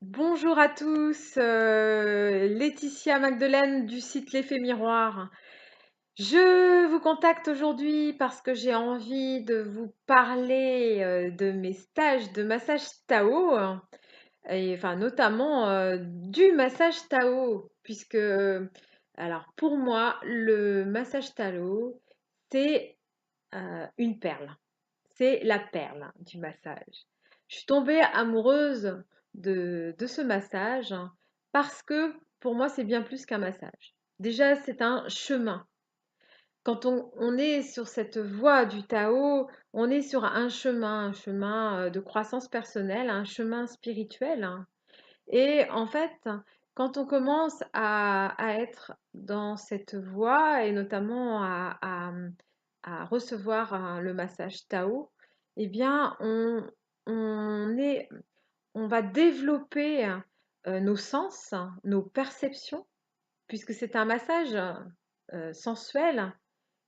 Bonjour à tous, Laetitia Magdeleine du site L'Effet Miroir. Je vous contacte aujourd'hui parce que j'ai envie de vous parler de mes stages de massage Tao, et enfin notamment du massage Tao, puisque, alors pour moi, le massage Tao, c'est une perle. C'est la perle du massage. Je suis tombée amoureuse de ce massage parce que pour moi, c'est bien plus qu'un massage. Déjà, c'est un chemin. Quand on est sur cette voie du Tao, on est sur un chemin de croissance personnelle, un chemin spirituel, hein. Et en fait, quand on commence à être dans cette voie et notamment à recevoir le massage Tao, eh bien, on est, on va développer nos sens, nos perceptions, puisque c'est un massage sensuel,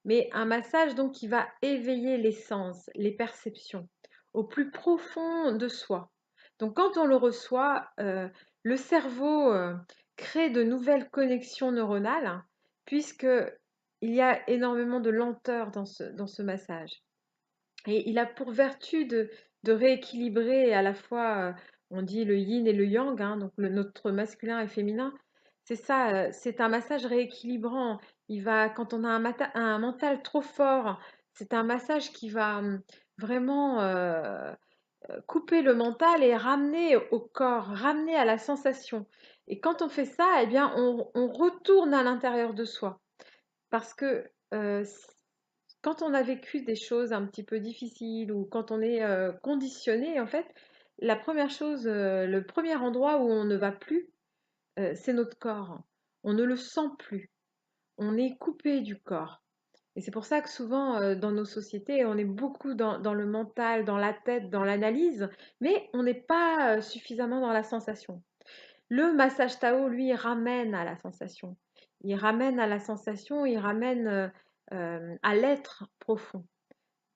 mais un massage donc qui va éveiller les sens, les perceptions au plus profond de soi. Donc quand on le reçoit, le cerveau crée de nouvelles connexions neuronales puisque il y a énormément de lenteur dans ce massage. Et il a pour vertu de rééquilibrer à la fois, on dit le yin et le yang, hein, donc notre masculin et féminin. C'est ça, c'est un massage rééquilibrant. Quand on a un mental trop fort, c'est un massage qui va vraiment couper le mental et ramener au corps, ramener à la sensation. Et quand on fait ça, eh bien, on retourne à l'intérieur de soi. Parce que quand on a vécu des choses un petit peu difficiles ou quand on est conditionné, en fait, la première chose, le premier endroit où on ne va plus, c'est notre corps. On ne le sent plus. On est coupé du corps. Et c'est pour ça que souvent, dans nos sociétés, on est beaucoup dans le mental, dans la tête, dans l'analyse, mais on n'est pas suffisamment dans la sensation. Le massage Tao, lui, ramène à la sensation. Il ramène à la sensation, il ramène à l'être profond.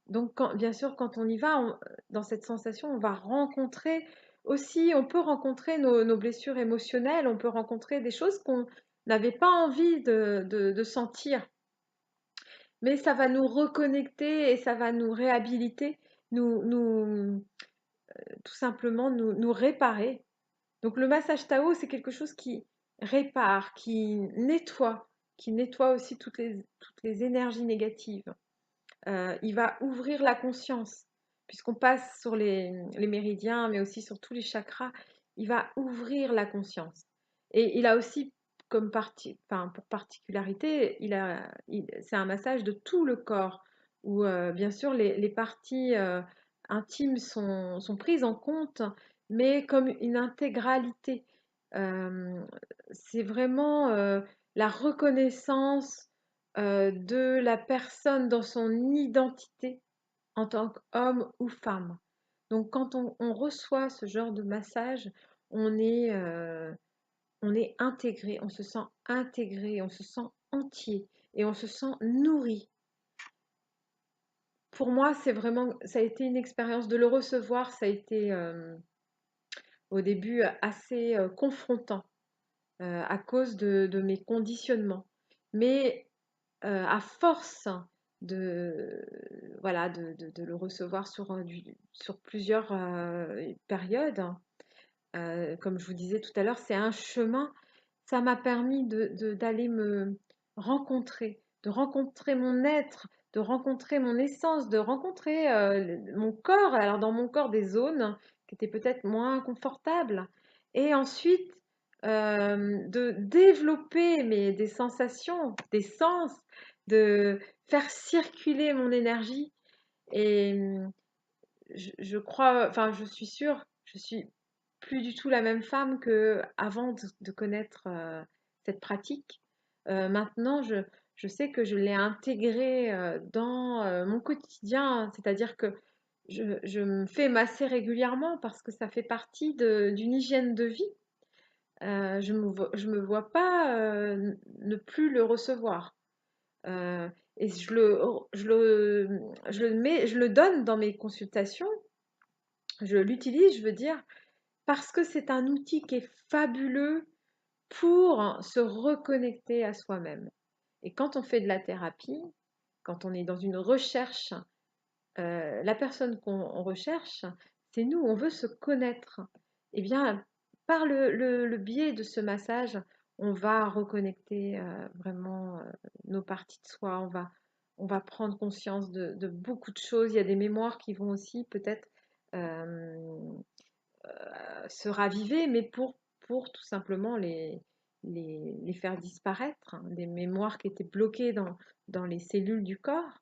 Donc, bien sûr, quand on y va, dans cette sensation, on va rencontrer aussi, on peut rencontrer nos blessures émotionnelles, on peut rencontrer des choses qu'on n'avait pas envie de sentir. Mais ça va nous reconnecter et ça va nous réhabiliter, tout simplement nous réparer. Donc le massage Tao, c'est quelque chose qui répare, qui nettoie aussi toutes les énergies négatives. Il va ouvrir la conscience, puisqu'on passe sur les méridiens, mais aussi sur tous les chakras. Il va ouvrir la conscience. Et il a aussi enfin, pour particularité, c'est un massage de tout le corps, où bien sûr les parties intimes sont prises en compte, mais comme une intégralité. Euh, c'est vraiment la reconnaissance de la personne dans son identité en tant qu'homme ou femme. Donc quand on reçoit ce genre de massage, on est, euh, on est intégré, on se sent intégré, on se sent entier et on se sent nourri. Pour moi, ça a été une expérience de le recevoir, ça a été au début assez confrontant à cause de mes conditionnements. Mais à force de, voilà, de le recevoir sur plusieurs périodes, comme je vous disais tout à l'heure, c'est un chemin. Ça m'a permis d'aller me rencontrer, de rencontrer mon être, de rencontrer mon essence, de rencontrer mon corps. Alors dans mon corps, des zones qui étaient peut-être moins confortables. Et ensuite, de développer des sensations, des sens, de faire circuler mon énergie. Et je crois, enfin, je suis sûre, je suis plus du tout la même femme que avant de connaître cette pratique. Maintenant, je sais que je l'ai intégrée dans mon quotidien, c'est-à-dire que je me fais masser régulièrement parce que ça fait partie d'une hygiène de vie. Je me vois pas ne plus le recevoir. Euh, et je le donne dans mes consultations, je l'utilise, je veux dire, parce que c'est un outil qui est fabuleux pour se reconnecter à soi-même. Et quand on fait de la thérapie, quand on est dans une recherche, la personne qu'on recherche, c'est nous, on veut se connaître. Eh bien, par le biais de ce massage, on va reconnecter vraiment nos parties de soi, on va prendre conscience de beaucoup de choses. Il y a des mémoires qui vont aussi peut-être euh, se raviver, mais pour tout simplement les faire disparaître, hein, des mémoires qui étaient bloquées dans les cellules du corps.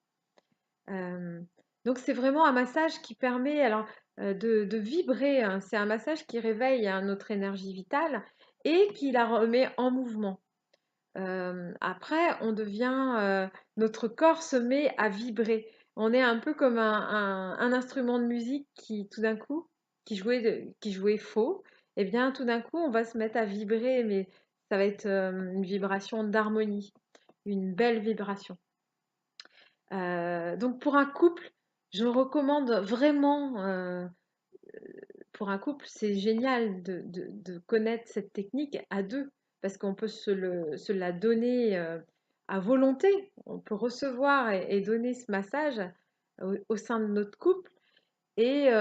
Euh, donc c'est vraiment un massage qui permet alors de vibrer, hein. C'est un massage qui réveille hein, notre énergie vitale et qui la remet en mouvement. Après, on devient, notre corps se met à vibrer. On est un peu comme un instrument de musique qui, tout d'un coup, qui jouait faux. Et bien, tout d'un coup, on va se mettre à vibrer, mais ça va être une vibration d'harmonie, une belle vibration. Donc, pour un couple, je recommande vraiment, pour un couple, c'est génial de connaître cette technique à deux, parce qu'on peut se la donner à volonté. On peut recevoir et donner ce massage au sein de notre couple et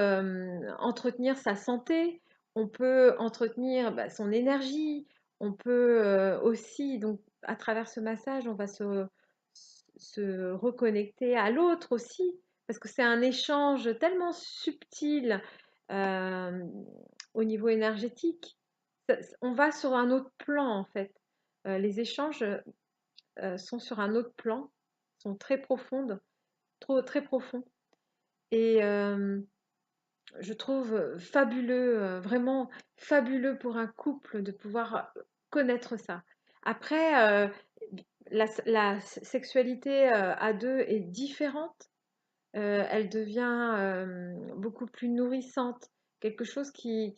entretenir sa santé. On peut entretenir bah, son énergie. On peut aussi, donc, à travers ce massage, on va se reconnecter à l'autre aussi, parce que c'est un échange tellement subtil euh, au niveau énergétique. On va sur un autre plan, en fait. Les échanges sont sur un autre plan, sont très profondes, très profonds. Et je trouve fabuleux, vraiment fabuleux pour un couple de pouvoir connaître ça. Après, la sexualité à deux est différente. Elle devient beaucoup plus nourrissante, quelque chose qui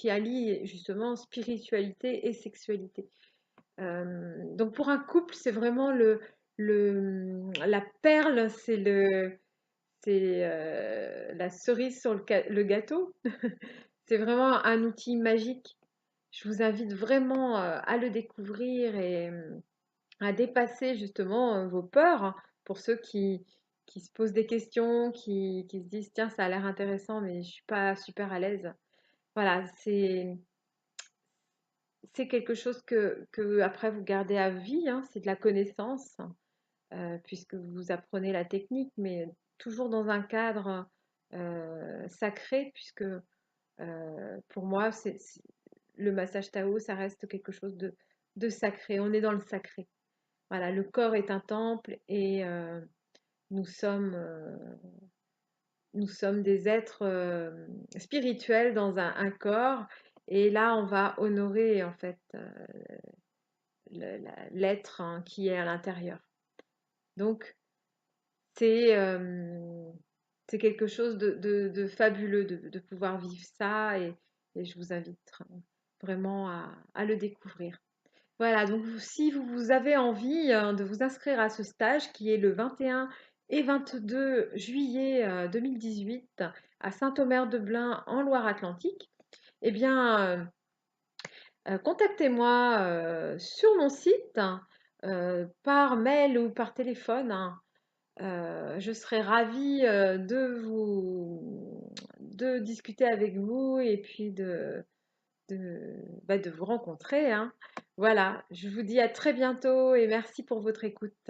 allie justement spiritualité et sexualité. Donc pour un couple, c'est vraiment la perle, c'est la cerise sur le gâteau. C'est vraiment un outil magique. Je vous invite vraiment à le découvrir et à dépasser justement vos peurs, hein, pour ceux qui se posent des questions, qui se disent tiens, ça a l'air intéressant, mais je suis pas super à l'aise. Voilà, c'est quelque chose que après vous gardez à vie, hein, c'est de la connaissance, puisque vous apprenez la technique, mais toujours dans un cadre sacré, puisque pour moi, le massage Tao, ça reste quelque chose de sacré. On est dans le sacré. Voilà, le corps est un temple et nous sommes, euh, nous sommes des êtres spirituels dans un corps. Et là, on va honorer en fait l'être hein, qui est à l'intérieur. Donc, c'est c'est quelque chose de fabuleux de pouvoir vivre ça et je vous invite vraiment à le découvrir. Voilà, donc si vous avez envie de vous inscrire à ce stage qui est le 21 et 22 juillet 2018 à Saint-Omer-de-Blain en Loire-Atlantique, eh bien, contactez-moi sur mon site, par mail ou par téléphone, hein. Je serais ravie de discuter avec vous et puis de vous rencontrer, hein. Voilà, je vous dis à très bientôt et merci pour votre écoute.